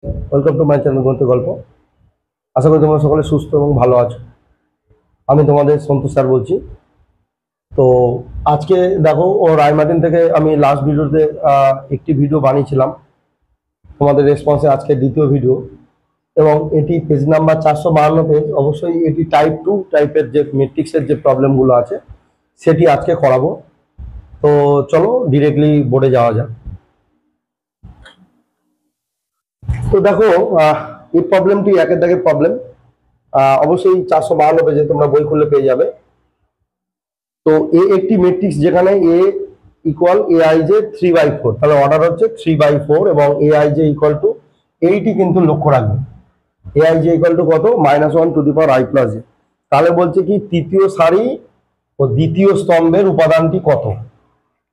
Welcome to my channel গ্রন্থ গল্প। আশা করি তোমরা সকলে সুস্থ এবং ভালো আছো। আমি তোমাদের সন্তোষ স্যার বলছি। তো আজকে দেখো রায়মার্টিন থেকে আমি লাস্ট ভিডিওতে একটি ভিডিও বানিয়েছিলাম, তোমাদের রেসপন্সে আজকে দ্বিতীয় ভিডিও, এবং এটি পেজ নাম্বার 452 পেজ। অবশ্যই এটি টাইপ 2 টাইপের যে মেট্রিক্সের যে প্রবলেমগুলো আছে সেটি আজকে করাবো। তো চলো ডিরেক্টলি বোর্ডে যাওয়া যাক। তো দেখো এই প্রবলেমটি একের দাগের প্রবলেম, অবশ্যই 452 পেজে তোমরা বই খুললে পেয়ে যাবে। তো এ একটি ম্যাট্রিক্স যেখানে A equal A I J 3/4, তাহলে অর্ডার হচ্ছে 3/4 এবং A I J equal to এইটি কিন্তু লক্ষ্য রাখবে। A I J equal to কত? -1 to the power i plus J. তাহলে বলছে কি তৃতীয় সারি ও দ্বিতীয় স্তম্ভের উপাদানটি কত।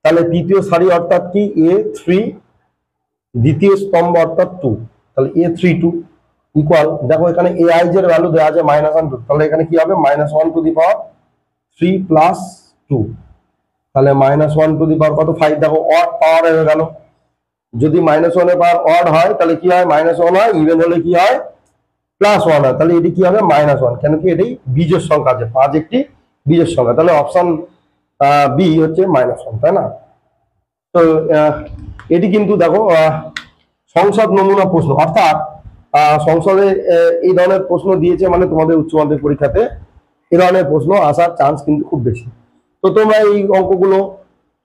তাহলে তৃতীয় সারি অর্থাৎ কি a3, দ্বিতীয় স্তম্ভ অর্থাৎ 2, তাহলে a32 ইকুয়াল, দেখো এখানে এ আই জের ভ্যালু দেওয়া আছে -1 টু, তাহলে এখানে কি হবে -1 টু দি পাওয়ার 3 প্লাস 2, তাহলে -1 টু দি পাওয়ার কত 5। দেখো অড পাওয়ার হয়ে গেল, যদি -1 এর পাওয়ার অড হয় তাহলে কি হয় -1 হয়, ইভেন হলে কি হয় +1 হয়, তাহলে এটি কি হবে -1, কেন কি এটি বিজোড় সংখ্যা আছে, 5 একটি বিজোড় সংখ্যা, তাহলে অপশন বি হচ্ছে -1, তাই না? তো এটি কিন্তু দেখো সংসদ নমুনা প্রশ্ন, অর্থাৎ সংসদে এই ধরনের প্রশ্ন দিয়েছে মানে তোমাদের উচ্চ মাধ্যমিক পরীক্ষাতে এই ধরনের প্রশ্ন আসার চান্স কিন্তু খুব বেশি। তো তোমরা এই অঙ্কগুলো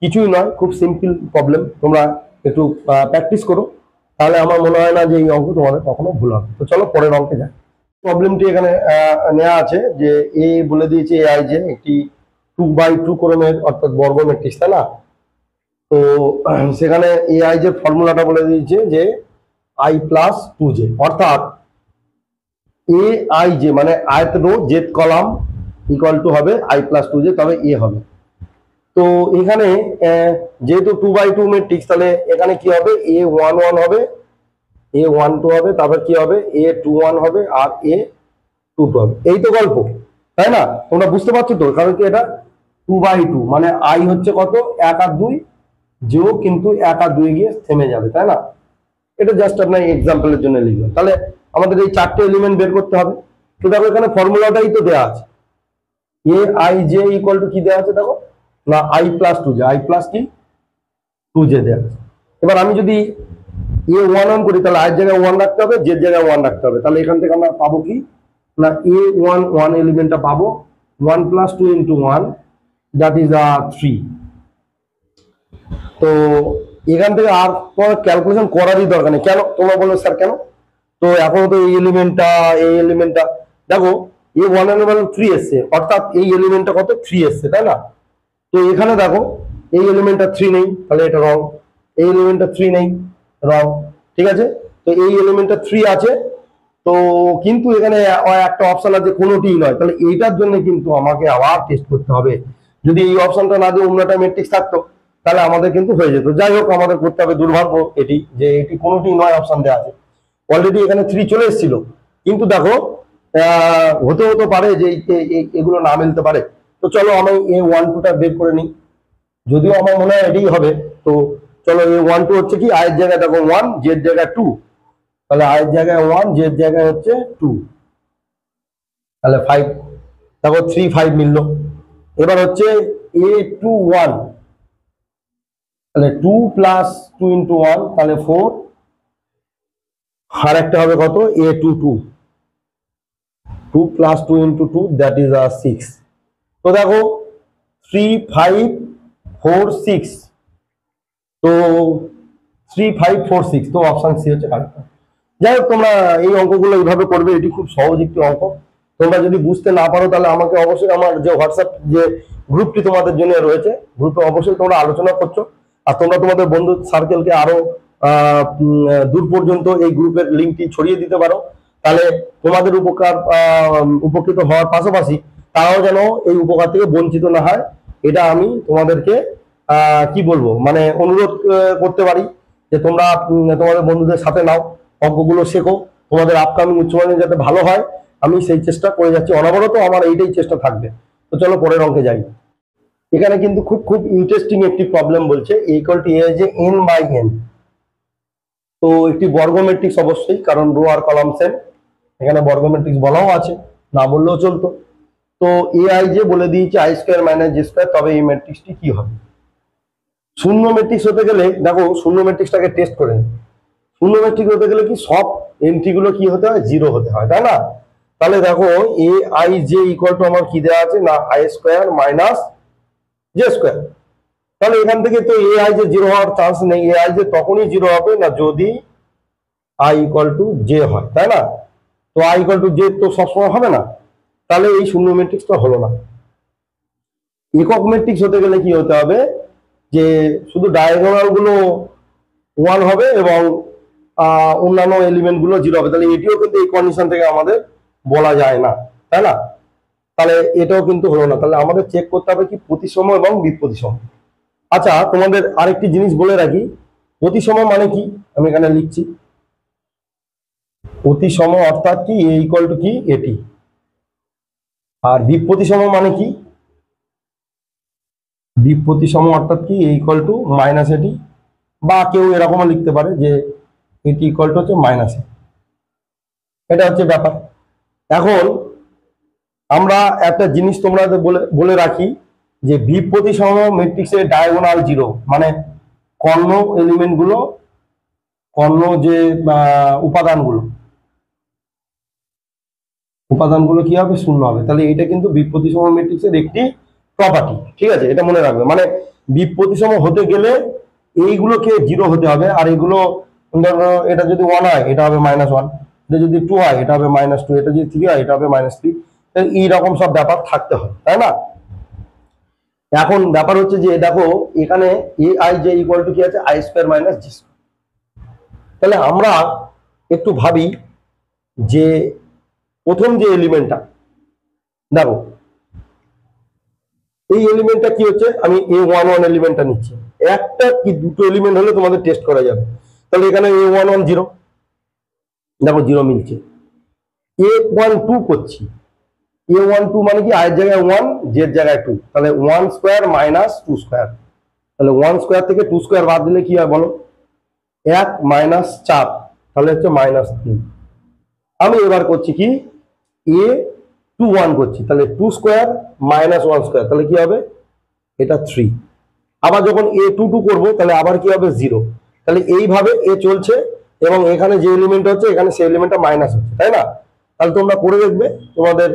কিছুই নয়, খুব সিম্পল প্রবলেম, তোমরা একটু প্র্যাকটিস করো, তাহলে আমার মনে হয় না যে এই অঙ্ক তোমাদের কখনো ভুল হবে। তো চলো পরের অঙ্কে যাই। প্রবলেমটি এখানে নেওয়া আছে যে এ বলে দিয়েছে এ আই যে একটি 2/2 ক্রমের অর্থাৎ বর্গ ম্যাট্রিক্স, তাই না? তো সেখানে এ আই যে ফর্মুলাটা বলে দিয়েছে যে i প্লাস 2j, অর্থাৎ এ আই জে মানে ith row jth column equal to হবে i প্লাস 2j, তবে এ হবে। তো এখানে যেহেতু 2/2 ম্যাট্রিক্স, তাহলে এখানে কি হবে a11 হবে, a12 হবে, তারপর কি হবে a21 হবে, আর a22 হবে। এই তো গল্প, তাই না? তোমরা বুঝতে পারছো তো? কারণ কি এটা 2/2 মানে i হচ্ছে কত 1 আর 2, যেও কিন্তু 1 আর 2 গিয়ে থেমে যাবে, তাই না? এটা জাস্ট আপনার এক্সাম্পলের জন্য লিখলাম। তাহলে আমাদের এই চারটে এলিমেন্ট বের করতে হবে। তো দেখো এখানে ফর্মুলাটাই তো দেওয়া আছে, এ আই জে ইকুয়াল টু কি দেওয়া আছে দেখো না, i plus 2j, i plus কি 2j দেওয়া আছে। এবার আমি যদি a11 করি তাহলে i জায়গায় 1 রাখতে হবে, জেড জায়গায় 1 রাখতে হবে, তাহলে এখান থেকে আমরা পাবো কি না a11 এলিমেন্টটা পাবো 1 প্লাস 2 ইন্টু 1, দ্যাট ইজ 3। তো এখান থেকে আর ক্যালকুলেশন করারই দরকার নেই। কেন তোমরা বলো স্যার কেন? তো এখনো তো এই এলিমেন্টটা দেখো a1 এর ভ্যালু 3 এসছে, অর্থাৎ এই এলিমেন্টটা কত 3 এসছে, তাই না? তো এখানে দেখো এই এলিমেন্টটা 3 নেই, তাহলে এটা রং। এই এলিমেন্টটা 3 নেই, রং। ঠিক আছে, তো এই এলিমেন্টটা 3 আছে, তো কিন্তু এখানে একটা অপশন আছে কোনোটিই নয়, তাহলে এইটার জন্য কিন্তু আমাকে আবার টেস্ট করতে হবে। যদি এই অপশনটা না দিয়ে অন্যটা ম্যাট্রিক্স থাকতো তাহলে আমাদের কিন্তু হয়ে যেত। যাই হোক, আমাদের করতে হবে, দুর্ভাগ্য এটি যে এটি কোনোটি নয় অপশন দেওয়া আছে। অলরেডি এখানে 3 চলে এসেছিল, কিন্তু দেখো হতে হতে পারে যে এগুলো না মিলতে পারে। তো চলো আমি a12টা বের করে নিই, যদিও আমার মনে হয় এটাই হবে। তো চলো a12 হচ্ছে কি i এর জায়গায় দেখো 1, জেড জায়গায় 2, তাহলে i এর জায়গায় 1, জেড জায়গায় হচ্ছে 2, তাহলে 5, দেখো 3 5 মিললো। এবার হচ্ছে a21, তাহলে 2 প্লাস 2 ইন্টু 1, তাহলে 4, আর একটা হবে কত a22, 2 plus 2 into 2, that is 6। তো দেখো 3 5 4 6, তো 3 5 4 6, তো অপশন সি হচ্ছে কারেক্ট। যাই হোক, তোমরা এই অঙ্কগুলো এইভাবে করবে, এটি খুব সহজ একটি অঙ্ক। তোমরা যদি বুঝতে না পারো তাহলে আমাকে অবশ্যই আমার যে হোয়াটসঅ্যাপ যে গ্রুপটি তোমাদের জন্য রয়েছে, গ্রুপে অবশ্যই তোমরা আলোচনা করছো, আর তোমরা তোমাদের বন্ধু সার্কেলকে আরো দূর পর্যন্ত এই গ্রুপের লিঙ্কটি ছড়িয়ে দিতে পারো, তাহলে তোমাদের উপকৃত হওয়ার পাশাপাশি তারাও যেন এই উপকার থেকে বঞ্চিত না হয়, এটা আমি তোমাদেরকে কি বলবো মানে অনুরোধ করতে পারি যে তোমরা তোমাদের বন্ধুদের সাথে নাও, অঙ্কগুলো শেখো, তোমাদের আপকামিং উচ্চ মাধ্যমিক যাতে ভালো হয় আমি সেই চেষ্টা করে যাচ্ছি, অনবরত আমার এইটাই চেষ্টা থাকবে। তো চলো পরের অঙ্কে যাই। এখানে কিন্তু খুব খুব ইন্টারেস্টিং একটি প্রবলেম বলছে, ইকুয়াল টু এ যে n বাই n, তো একটি বর্গ ম্যাট্রিক্স অবশ্যই, কারণ রো আর কলাম সেম, এখানে বর্গ ম্যাট্রিক্স বলাও আছে, না বললেও চলতো। তো এআই যে বলে দিয়েছে I square minus G square, তবে এই ম্যাট্রিক্সটি কি হবে? শূন্য ম্যাট্রিক্স হতে গেলে দেখো, শূন্য ম্যাট্রিক্সটাকে টেস্ট করে নিই। শূন্য ম্যাট্রিক্স হতে গেলে কি সব এন্ট্রি গুলো কি হতে হয়? জিরো হতে হয়, তাই না? তাহলে দেখো এ আই জে ইকুয়াল টু আমার কি দেওয়া আছে না, I square minus J square. তাহলে এখান থেকে তো এ আই যে জিরো হওয়ার চান্স নেই, এ আই যে তখনই জিরো হবে না যদি আই ইকুয়াল টু জে হয়, তাই না? তো আই ইকুয়াল টু জে তো সবসময় হবে না, তাহলে এই শূন্য ম্যাট্রিক্সটা হলো না। একক ম্যাট্রিক্স হতে গেলে কি হতে হবে? যে শুধু ডায়াগোনাল গুলো ওয়ান হবে এবং অন্যান্য এলিমেন্ট গুলো জিরো হবে। তাহলে এটিও কিন্তু এই কন্ডিশন থেকে আমাদের বলা যায় না, তাই না? তাহলে এটাও কিন্তু হলো না। তাহলে আমাদের চেক করতে হবে কি প্রতিসম এবং বিপ্রতিসম। আচ্ছা, তোমাদের আরেকটি জিনিস বলে রাখি, প্রতিসম মানে কি আমি এখানে লিখছি। প্রতিসম অর্থাৎ কি এ ইকুয়াল টু কি এটি, আর বিপ্রতিসম মানে কি? বিপ্রতিসম অর্থাৎ কি এ ইকুয়াল টু মাইনাস এটি, বা কেউ এরকমও লিখতে পারে যে এটি ইকুয়াল টু হচ্ছে মাইনাস এ। এটা হচ্ছে ব্যাপার। এখন আমরা একটা জিনিস তোমরা বলে বলে রাখি যে বিপ্রতিসম ম্যাট্রিক্সের ডায়াগোনাল জিরো, মানে কর্ণ এলিমেন্ট গুলো, কর্ণ যে উপাদানগুলো উপাদানগুলো কি হবে? শূন্য হবে। তাহলে এটা কিন্তু বিপ্রতিসম ম্যাট্রিক্সের একটি প্রপার্টি, ঠিক আছে? এটা মনে রাখবে। মানে বিপ্রতিসম হতে গেলে এইগুলোকে জিরো হতে হবে, আর এগুলো ধরো এটা যদি ওয়ান হয় এটা হবে মাইনাস ওয়ান, এটা যদি টু হয় এটা হবে মাইনাস টু, এটা যদি থ্রি হয় এটা হবে মাইনাস থ্রি। এইরকম সব ব্যাপার থাকতে হয়, তাই না? এখন ব্যাপার হচ্ছে যে দেখো এখানে এ আই জে ইকুয়াল টু কি আছে? I square minus G square. তাহলে আমরা একটু ভাবি যে প্রথম যে এলিমেন্টটা, দেখো এই এলিমেন্টটা কি হচ্ছে? আমি এ ওয়ান ওয়ান এলিমেন্টটা নিচ্ছি। একটা কি দুটো এলিমেন্ট হলে তোমাদের টেস্ট করা যাবে। তাহলে এখানে এ ওয়ান ওয়ান জিরো, দেখো জিরো মিলছে। এ ওয়ান টু করছি, এ ওয়ান টু মানে কি আয়ের জায়গায় ওয়ান, জের জায়গায় টু, তাহলে one square minus two square. তাহলে ওয়ান স্কোয়ার থেকে টু স্কোয়ার বাদ দিলে কি হয় বলো? এক মাইনাস চার, তাহলে হচ্ছে মাইনাস তিন। আমি এবার করছি কি এ টু ওয়ান করছি, তাহলে two square minus one square, তাহলে কি হবে? এটা থ্রি। আবার যখন এ টু টু করবো তাহলে আবার কি হবে? জিরো। তাহলে এইভাবে এ চলছে এবং এখানে যে এলিমেন্ট হচ্ছে এখানে সেই এলিমেন্টটা মাইনাস হচ্ছে, তাই না? তাহলে তোমরা করে দেখবে, তোমাদের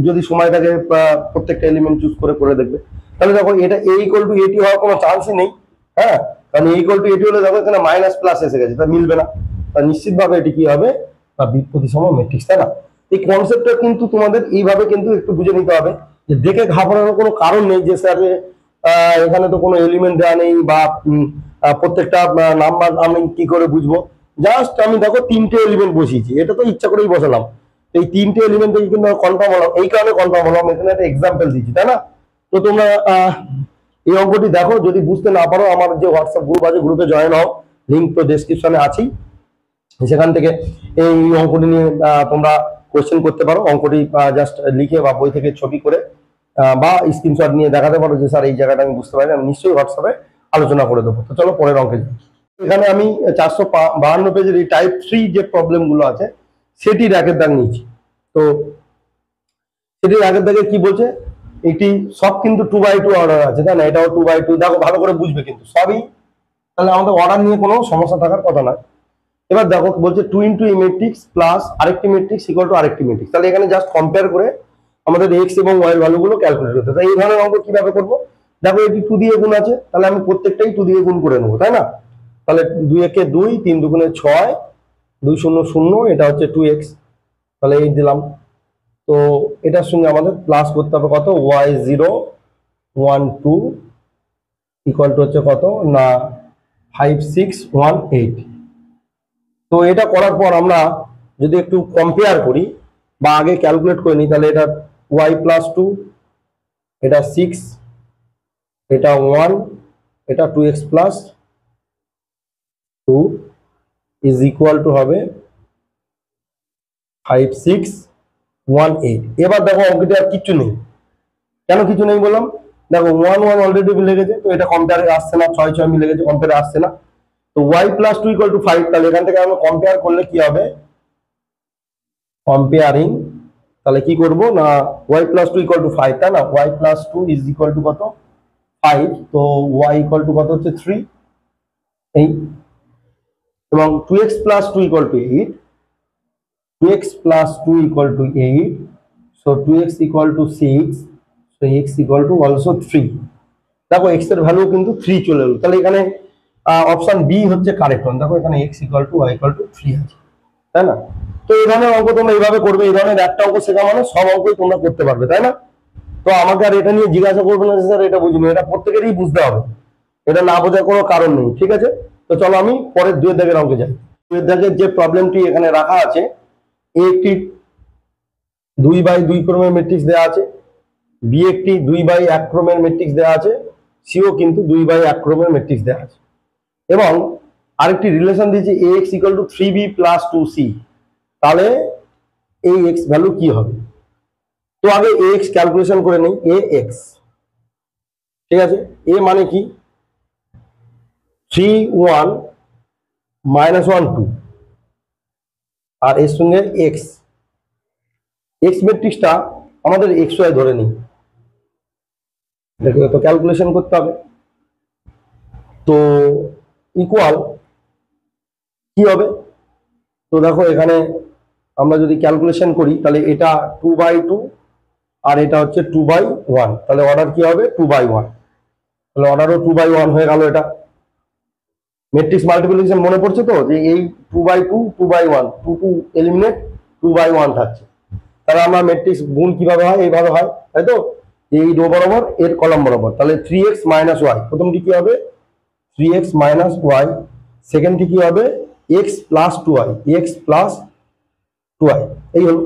যদি সময় থাকে প্রত্যেকটা এলিমেন্ট চুজ করে করে দেখবে। তাহলে দেখো এটা এ ইকুয়াল টু এটি হওয়ার কোনো চান্সই নেই, হ্যাঁ, কারণ এ ইকুয়াল টু এটি হলে দেখো এখানে মাইনাস প্লাস এসে গেছে, তা মিলবে না। তা নিশ্চিতভাবে এটি কি হবে? বা বিপ্রতিসম ম্যাট্রিক্স, তাই না? এই কনসেপ্টটা কিন্তু তোমাদের এইভাবে কিন্তু একটু বুঝে নিতে হবে, যে দেখে ঘাবড়ানোর কোনো কারণ নেই যে স্যার এখানে তো কোনো এলিমেন্ট দেওয়া নেই, বা প্রত্যেকটা নাম্বার আমি কি করে বুঝবো? জাস্ট আমি দেখো তিনটে এলিমেন্ট বসিয়েছি, এটা তো ইচ্ছা করেই বসালাম। এই তিনটে এলিমেন্ট থেকে কিন্তু কনফার্ম হলাম, এই কারণে কনফার্ম হলাম, এখানে একটা এক্সাম্পল দিচ্ছি, তাই না? তো তোমরা এই অঙ্কটি দেখো, যদি বুঝতে না পারো আমার যে হোয়াটসঅ্যাপ গ্রুপ আছে, গ্রুপে জয়েন হও, লিঙ্ক তো ডেসক্রিপশনে আছেই, সেখান থেকে এই অঙ্কটি নিয়ে তোমরা কোশ্চেন করতে পারো। অঙ্কটি জাস্ট লিখে বা বই থেকে ছবি করে বা স্ক্রিনশট নিয়ে দেখাতে পারো যে স্যার এই জায়গাটা আমি বুঝতে পারি, আমি নিশ্চয়ই হোয়াটসঅ্যাপে আলোচনা করে দেবো। তো চলো পরের অঙ্কে যাই। এখানে আমি 452 পেজের এই টাইপ 3 যে প্রবলেম গুলো আছে সেটির একের দাগ নিয়েছি। তো সেটির আগের দাগে কি বলছে? এটি সব কিন্তু 2x2 অর্ডার আছে, তাই না? এটাও 2x2, দেখো ভালো করে বুঝবে কিন্তু সবই, তাহলে আমাদের অর্ডার নিয়ে কোনো সমস্যা থাকার কথা নয়। এবার দেখো বলছে 2 ইন্টু এ ম্যাট্রিক্স প্লাস আরেকটি ম্যাট্রিক্স ইকুয়াল টু আরেকটি ম্যাট্রিক্স। তাহলে এখানে জাস্ট কম্পেয়ার করে আমাদের এক্স এবং ওয়াই এর ভ্যালুগুলো ক্যালকুলেট করতে হবে। তাই এই ধরনের অঙ্ক কিভাবে করবো? দেখো এটি 2 দিয়ে গুণ আছে, তাহলে আমি প্রত্যেকটাই 2 দিয়ে গুণ করে নেবো, তাই না? তাহলে 2 একে 2, 3 দুগুণে 6, 2 শূন্য 0, এটা হচ্ছে 2x, তাহলে এই দিলাম। তো এটার সঙ্গে আমাদের প্লাস করতে হবে কত? y0 1 2 ইকুয়াল টু হচ্ছে কত না 5618। তো এটা করার পর আমরা যদি একটু কম্পেয়ার করি বা আগে ক্যালকুলেট করে নিই, তাহলে এটা y প্লাস 2, এটা 6, এটা 1, এটা 2x plus 2 is equal to হবে 5618। এবার দেখো অঙ্কটি আর কিচ্ছু নেই। কেন কিছু নেই বললাম? দেখো 1 1 অলরেডি মিলে গেছে, তো এটা কম্পেয়ারে আসছে না, 6 6 মিলে গেছে, কম্পেয়ারে আসছে না। তো y plus two equal to 5, তাহলে এখান থেকে আমরা কম্পেয়ার করলে কি হবে, কম্পেয়ারিং, তাহলে কি করব না y plus two equal to 5, তাই না, y plus two is equal to কত 5, তো y ইকুয়াল টু কত হচ্ছে 3 এই, এবং 2x plus two equal to 8, 2x plus two equal to 8, so 2x equal to 6, so x equal to also 3। দেখো x এর ভ্যালু কিন্তু 3 চলে এলো, তাহলে এখানে অপশন বি হচ্ছে কারেক্ট ওয়ান। দেখো এখানে x equal two y equal to 3 আছে, তাই না। তো এই ধরনের অঙ্ক তোমরা এইভাবে করবে, এই ধরনের একটা অঙ্ক শেখা মানে সব অঙ্কই তোমরা করতে পারবে, তাই না। তো আমাকে আর এটা নিয়ে জিজ্ঞাসা করবে না যে স্যার এটা বুঝিনি, এটা প্রত্যেকেরই বুঝতে হবে, এটা না বোঝার কোনো কারণ নেই, ঠিক আছে। তো চলো আমি পরের দুয়ের দাগের অঙ্কে যাই। দুয়ের দাগের যে প্রবলেমটি এখানে রাখা আছে, একটি 2x2 ক্রমের ম্যাট্রিক্স দেওয়া আছে, বি একটি 2x1 ক্রমের ম্যাট্রিক্স দেওয়া আছে, সিও কিন্তু 2x1 ক্রমের ম্যাট্রিক্স দেওয়া আছে, এবং আরেকটি রিলেশন দিয়েছে ax equal to 3b plus 2c। তাহলে এই x ভ্যালু কি হবে, তো আগে ax ক্যালকুলেশন করে নেই। ax, ঠিক আছে, a মানে কি 3 1 মাইনাস 1 2, আর এর সঙ্গে x, x ম্যাট্রিক্সটা আমাদের xy ধরে নিই, দেখো তো ক্যালকুলেশন করতে হবে। তো ইকুয়াল কি হবে, তো দেখো এখানে আমরা যদি ক্যালকুলেশন করি তাহলে এটা 2/2 আর এটা হচ্ছে 2/1, তাহলে অর্ডার কি হবে 2/1, তাহলে অর্ডারও 2/1 হয়ে গেল। এটা ম্যাট্রিক্স মাল্টিপ্লিকেশন মনে পড়ছে তো, যে এই 2/2 2/1, 2 2 এলিমিনেট 2/1 থাকছে, তাহলে আমরা ম্যাট্রিক্স গুণ কিভাবে হয়, এইভাবে হয়, তাই তো, এই রো বরাবর এর কলাম বরাবর। তাহলে 3x মাইনাস ওয়াই, প্রথমটি কি হবে 3x মাইনাস ওয়াই, সেকেন্ডটি কি হবে x plus 2y, x plus 2y, এই হলো।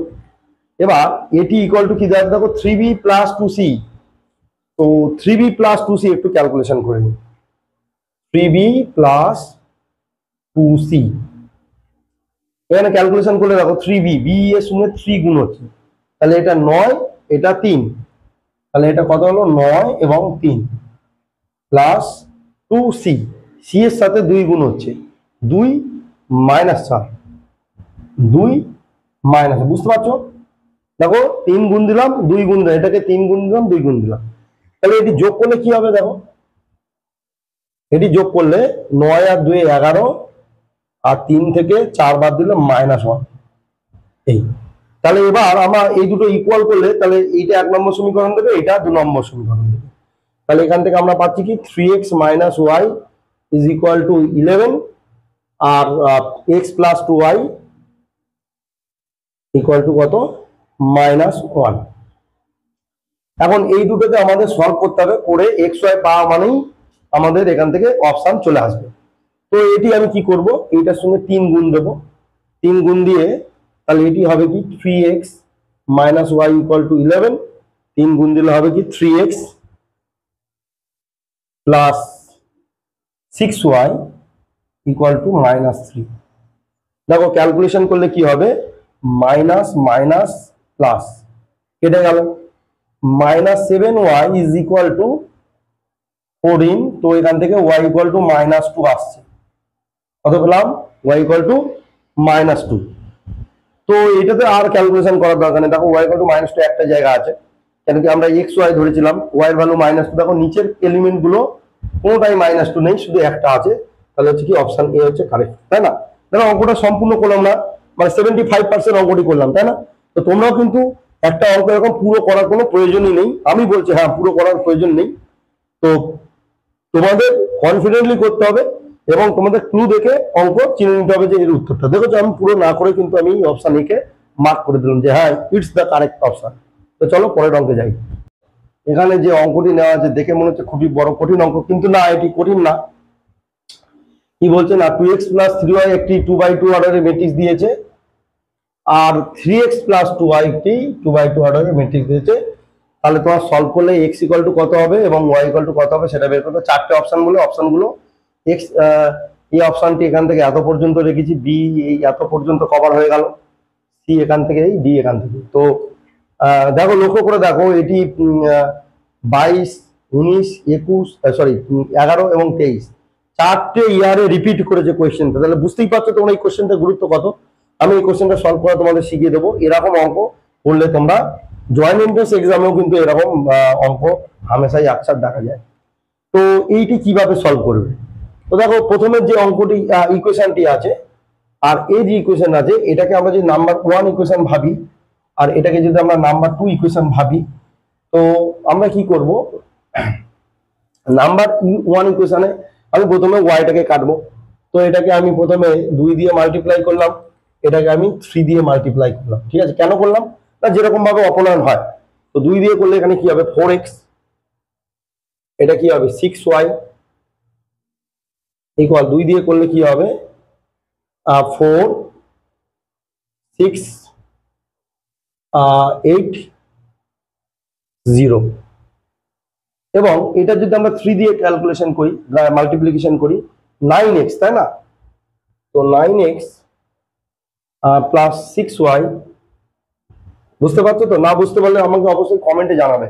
এবার এটি ইকুয়াল টু কি দেওয়া, দেখো 3b প্লাস 2c, তো 3b প্লাস 2c একটু ক্যালকুলেশন করে নিই, 3b প্লাস 2c, এখানে ক্যালকুলেশন করলে দেখো 3b, b এর সঙ্গে 3 গুণ হচ্ছে, তাহলে এটা 9, এটা 3, তাহলে এটা কত হলো 9 এবং 3 প্লাস 2c, c এর সাথে 2 গুণ হচ্ছে, 2 মাইনাস 4, 2 মাইনাস, বুঝতে পারছো, দেখো 3 গুণ দিলাম 2 গুণ দিলাম, এটাকে 3 গুণ দিলাম 2 গুণ দিলাম, তাহলে এটি যোগ করলে কি হবে, দেখো এটি যোগ করলে 9 আর 2 11, আর 3 থেকে 4 বাদ দিলে -1, এই। তাহলে এবার আমরা এই দুটো ইকুয়াল করলে তাহলে এইটা 1 নম্বর সমীকরণ দেবে, এটা 2 নম্বর সমীকরণ দেবে। তাহলে এখান থেকে আমরা পাচ্ছি কি 3x minus y is equal to 11, আর x plus 2y equal to কত -1। এখন এই দুটোকে আমাদের সলভ করতে হবে, করে xy পাওয়া মানেই আমাদের এখান থেকে অপশন চলে আসবে। তো এটি আমি কি করব, এইটার সঙ্গে 3 গুণ দেব, 3 গুণ দিয়ে তাহলে এটি হবে কি 3x minus Y equal to 11, 3 গুণ দিলে হবে কি 3x plus 6y equal to -3। দেখো ক্যালকুলেশন করলে কি হবে, মাইনাস মাইনাস প্লাস কেটে গেল, -7y ইজ ইকুয়াল টু 14, তো এখান থেকে y ইকুয়াল টু -2 আসছে, কত পেলাম y ইকুয়াল টু -2। তো এটাতে আর ক্যালকুলেশন করার দরকার নেই, দেখো y ইকুয়াল টু -2 একটা জায়গা আছে, কেন কি আমরা x y ধরেছিলাম, y এর ভ্যালু -2, দেখো নিচের এলিমেন্ট গুলো কোনোটাই -2 নেই, শুধু একটা আছে, তাহলে হচ্ছে কি অপশন এ হচ্ছে কারেক্ট, তাই না। দেখো অঙ্কটা সম্পূর্ণ করলাম না, মানে 75% অঙ্কটি করলাম, তাই না। তো তোমরাও কিন্তু একটা অঙ্ক এরকম পুরো করার কোনো প্রয়োজনই নেই, আমি বলছি হ্যাঁ পুরো করার প্রয়োজন নেই, তো তোমাদের কনফিডেন্টলি করতে হবে এবং তোমাদের ক্লু দেখে অঙ্ক চিনে নিতে হবে যে এর উত্তরটা। দেখো যে আমি পুরো না করে কিন্তু আমি অপশন এ কে মার্ক করে দিলাম যে হ্যাঁ ইটস দ্য কারেক্ট অপশন। তো চলো পরের অঙ্কে যাই। এখানে যে অঙ্কটি নেওয়া আছে দেখে মনে হচ্ছে খুবই বড় কঠিন অঙ্ক, কিন্তু না এটি কঠিন না। কি বলছে না 2x প্লাস 3y একটি 2/2 অর্ডারের ম্যাট্রিক্স দিয়েছে, আর 3x প্লাস 2y একটি 2/2 অর্ডারের ম্যাট্রিক্স দিয়েছে। তাহলে তোমার সলভ করলে x ইকুয়াল টু কত হবে এবং y ইকুয়াল টু কত হবে সেটা বের করতে, চারটে অপশন বলে অপশনগুলো x, এই অপশনটি এখান থেকে এত পর্যন্ত রেখেছি, b এই এত পর্যন্ত কভার হয়ে গেল, c এখান থেকে, এই d এখান থেকে। তো দেখো লক্ষ্য করে দেখো এটি 22 19 21 সরি 11 এবং 23 4টে ইয়ারে রিপিট করেছে কোয়েশ্চেনটা, তাহলে বুঝতেই পারছো তোমরা এই কোয়েশ্চেনটার গুরুত্ব কত। আমি এই কোয়েশ্চেনটা সলভ করা তোমাদের শিখিয়ে দেবো। এরকম অঙ্ক করলে তোমরা জয়েন্ট এন্ট্রান্স এক্সামেও কিন্তু এরকম অঙ্ক হামেশাই আকসার দেখা যায়। তো এইটি কিভাবে সলভ করবে? তো দেখো প্রথমে যে অঙ্কটি ইকুয়েশনটি আছে আর এই যে ইকুয়েশন আছে, এটাকে আমরা যদি নাম্বার 1 ইকুয়েশন ভাবি আর এটাকে যদি আমরা নাম্বার 2 ইকুয়েশন ভাবি, তো আমরা কি করব, নাম্বার 1 ইকুয়েশনে আমি প্রথমে ওয়াইটাকে কাটবো। তো এটাকে আমি প্রথমে 2 দিয়ে মাল্টিপ্লাই করলাম, এটাকে আমি 3 দিয়ে মাল্টিপ্লাই করলাম। ঠিক আছে, কেন করলাম না, যেরকম ভাবে অপনয়ন হয়। তো 2 দিয়ে করলে এখানে কি হবে 4x, এটা কি হবে 6y ইকুয়াল 2 দিয়ে করলে কি হবে 4 6 8 0। এবং এটা যদি আমরা 3 দিয়ে ক্যালকুলেশন করি, মাল্টিপ্লিকেশন করি 9x, তাই না? তো 9x প্লাস 6y, বুঝতে পারছো তো? না বুঝতে পারলে আমাকে অবশ্যই কমেন্টে জানাবে।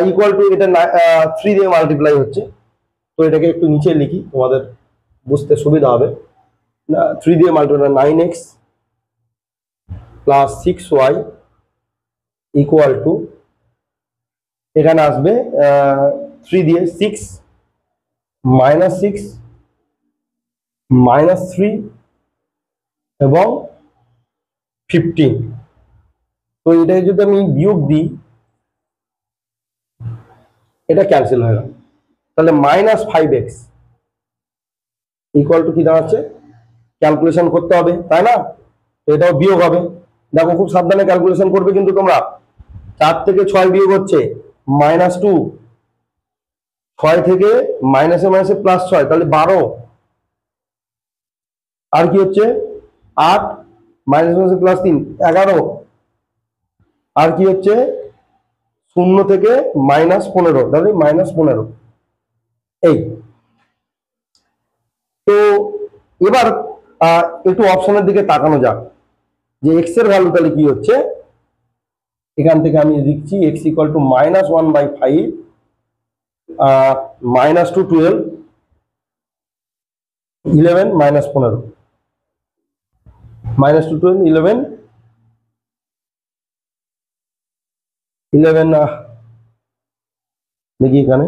ইকুয়াল টু এটা 3 দিয়ে মাল্টিপ্লাই হচ্ছে, তো এটাকে একটু নিচে লিখি তোমাদের বুঝতে সুবিধা হবে। 3 দিয়ে multiply 9x plus 6y equal to এখানে আসবে 3 দিয়ে 6 মাইনাস 6 মাইনাস 3 এবং 15। তো এটাকে যদি আমি বিয়োগ দিই এটা ক্যান্সেল হয়ে গেল, তাহলে মাইনাস 5x ইকুয়াল টু কি দাঁড়াচ্ছে, ক্যালকুলেশন করতে হবে তাই না? তো এটাও বিয়োগ হবে। দেখো খুব সাবধানে ক্যালকুলেশন করবে কিন্তু তোমরা। 4 থেকে 6 বিয়োগ হচ্ছে -2, 6 থেকে মাইনাসে মাইনাসে প্লাস 6, তাহলে 12। আর কি হচ্ছে 8 মাইনাস মাইনাসে প্লাস 3 11। আর কি হচ্ছে 0 থেকে -15, তাহলে -15। এই তো এবার একটু অপশনের দিকে তাকানো যাক যে x এর ভ্যালু তাহলে কি হচ্ছে। এখান থেকে আমি লিখছি x ইকুয়াল টু -1/5 -2 12 11 -15 -2 12 11 11 দেখি এখানে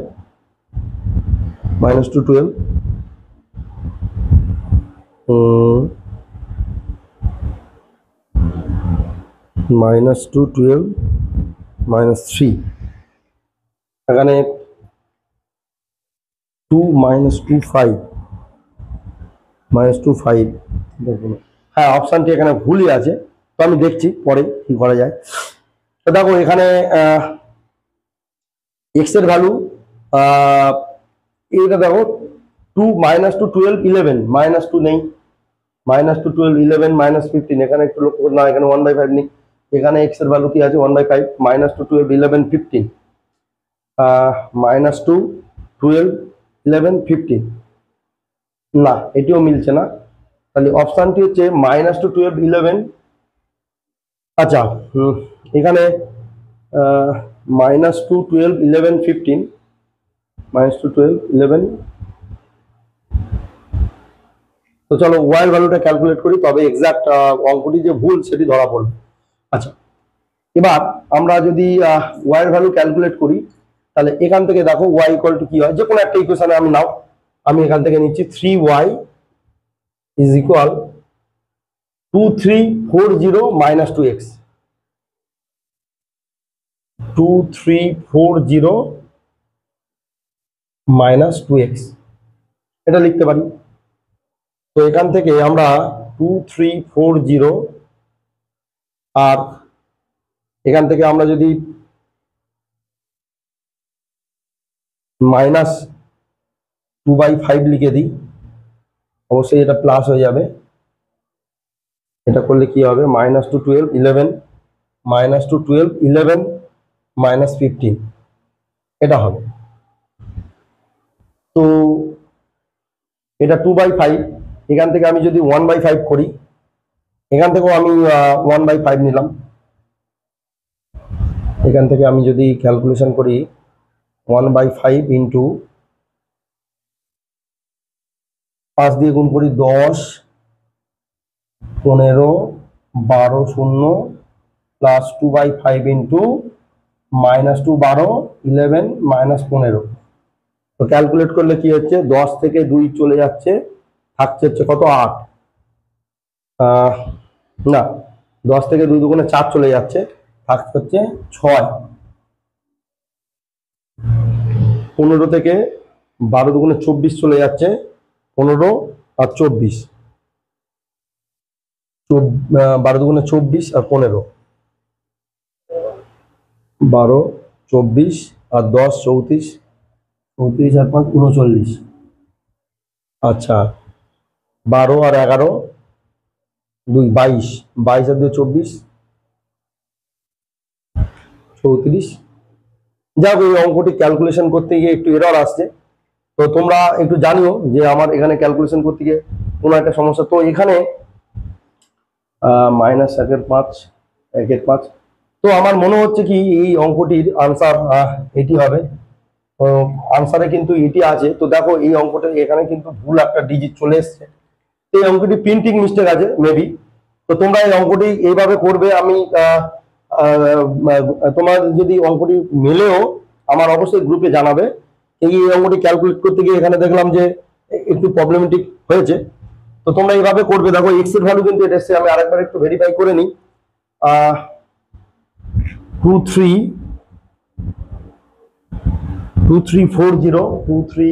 -2 12 -2 12 -3, এখানে 2 -2 5 -2 5 দেখুন। হ্যাঁ, অপশনটি এখানে ভুলই আছে, তো আমি দেখছি পরে কি করা যায়। তো দেখো এখানে x এর ভ্যালু এটা দেখো 2 -2 12 11 -2 নেই, -2 12 11 -15, এখানে একটু লক্ষ্য করুন না, এখানে 1/5 নেই। এখানে x এর ভ্যালু কি আছে 1/5, -2 12 11 15 -2 12 11 15, না এটিও মিলছে না। তাহলে অপশনটি হচ্ছে -2 12 11। আচ্ছা, এখানে -2 12 11 15 -2 12 11। তো চলো y এর ভ্যালুটা ক্যালকুলেট করি, তবে এক্সাক্ট অঙ্কটি যে ভুল সেটি ধরা পড়বে। আচ্ছা, এবার আমরা যদি y এর ভ্যালু ক্যালকুলেট করি, তাহলে এখান থেকে দেখো y ইকুয়াল টু কি হয়, যে কোনো একটা ইকুয়েশনে আমি নাও, আমি এখান থেকে নিচ্ছি 3y is equal 2340 -2x, 2340 -2x এটা লিখতে পারি। তো এখান থেকে আমরা 2340 আর এখান থেকে আমরা যদি -2/5 লিখে দিই, অবশ্যই এটা প্লাস হয়ে যাবে। এটা করলে কি হবে -2 12 11 -2 12 11 -15 এটা হবে। তো এটা 2/5, এখান থেকে আমি যদি 1/5 করি, এখান থেকেও আমি 1/5 নিলাম। এখান থেকে আমি যদি ক্যালকুলেশন করি 1/5 ইন্টু 5 দিয়ে গুণ করি 10, 15, 12 শূন্য প্লাস 2/5 ইন্টু -2 12, 11 -15। তো ক্যালকুলেট করলে কি হচ্ছে, 10 থেকে 2 চলে যাচ্ছে, থাকছে হচ্ছে কত 8, না 10 থেকে 2 দুগুণে 4 চলে যাচ্ছে, থাকছে হচ্ছে 6। 15 থেকে 12 দুগুণে 24 চলে যাচ্ছে, 15 আর 24, 12 দুগুণে 24 আর 15, 12, 24 আর 10 34, 34 আর 5 39। আচ্ছা 12 আর 11 2 22, 22 আর 2 24, 34। যাক এই অঙ্কটি ক্যালকুলেশন করতে গিয়ে একটু এরর আসছে, তো তোমরা একটু জানিও যে আমার এখানে ক্যালকুলেশন করতে গিয়ে কোনো একটা সমস্যা। তো এখানে -1/5, 1/5, তো আমার মনে হচ্ছে কি এই অঙ্কটির আনসার এটি হবে। তো আনসারে কিন্তু এটি আছে। তো দেখো এই অঙ্কটা এখানে কিন্তু ভুল একটা ডিজিট চলে এসছে, এই অঙ্কটি প্রিন্টিং মিস্টেক আছে মেবি। তো তোমরা এই অঙ্কটি এইভাবে করবে। আমি তোমার যদি অঙ্কটি মেলেও আমার অবশ্যই গ্রুপে জানাবে। এই অঙ্কটি ক্যালকুলেট করতে গিয়ে এখানে দেখলাম যে একটু প্রবলেমেটিক হয়েছে, তো তোমরা এইভাবে করবে। দেখো এক্স এর ভ্যালু কিন্তু এটা এসছে, আমি আরেকবার একটু ভেরিফাই করে নিই। 2340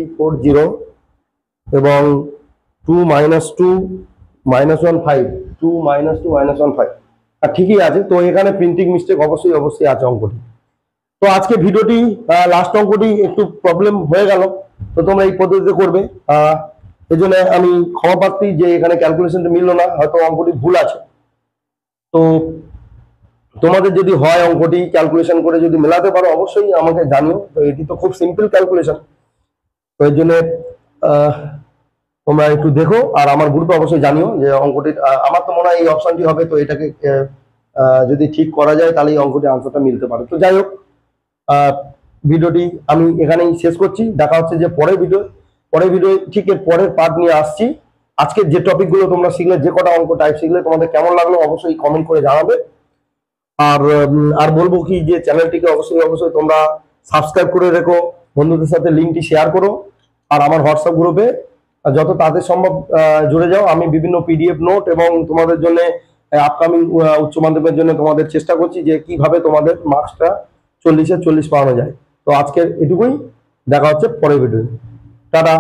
এবং 2 -2 -15, 2 -2 -15, আর ঠিকই আছে। তো এখানে প্রিন্টিং মিস্টেক অবশ্যই আছে অঙ্কটি। তো আজকে ভিডিওটি লাস্ট অঙ্কটি একটু প্রবলেম হয়ে গেল, তো তোমরা এই পদ্ধতিতে করবে। এই জন্য আমি ক্ষমা প্রার্থী যে এখানে ক্যালকুলেশনটা মিললো না, হয়তো অঙ্কটি ভুল আছে। তো তোমাদের যদি হয় অঙ্কটি ক্যালকুলেশন করে যদি মেলাতে পারো অবশ্যই আমাকে জানিও। তো এটি তো খুব সিম্পল ক্যালকুলেশন, তো এর জন্য তোমরা একটু দেখো আর আমার গ্রুপে অবশ্যই জানিও যে অঙ্কটির আমার তো মনে হয় এই অপশনটি হবে। তো এটাকে যদি ঠিক করা যায় তাহলে এই অঙ্কটির আনসারটা মিলতে পারে। তো যাই হোক, ভিডিওটি আমি এখানেই শেষ করছি। দেখা হচ্ছে যে পরের ভিডিও ঠিক এর পরের পার্ট নিয়ে আসছি। আজকে যে টপিকগুলো তোমরা শিখলে, যে কটা অঙ্ক টাইপ শিখলে, তোমাদের কেমন লাগলো অবশ্যই কমেন্ট করে জানাবে। আর বলবো কি যে চ্যানেলটিকে অবশ্যই তোমরা সাবস্ক্রাইব করে রেখো, বন্ধুদের সাথে লিঙ্কটি শেয়ার করো, আর আমার হোয়াটসঅ্যাপ গ্রুপে যত তাড়াতাড়ি সম্ভব জুড়ে যাও। আমি বিভিন্ন পিডিএফ নোট এবং তোমাদের জন্য আপকামিং উচ্চ মাধ্যমিকের জন্য তোমাদের চেষ্টা করছি যে কিভাবে তোমাদের মার্কসটা 40-এ 40 পাওয়ানো যায়। তো আজকের এটুকুই, দেখা হচ্ছে পরের ভিডিও। টাটা।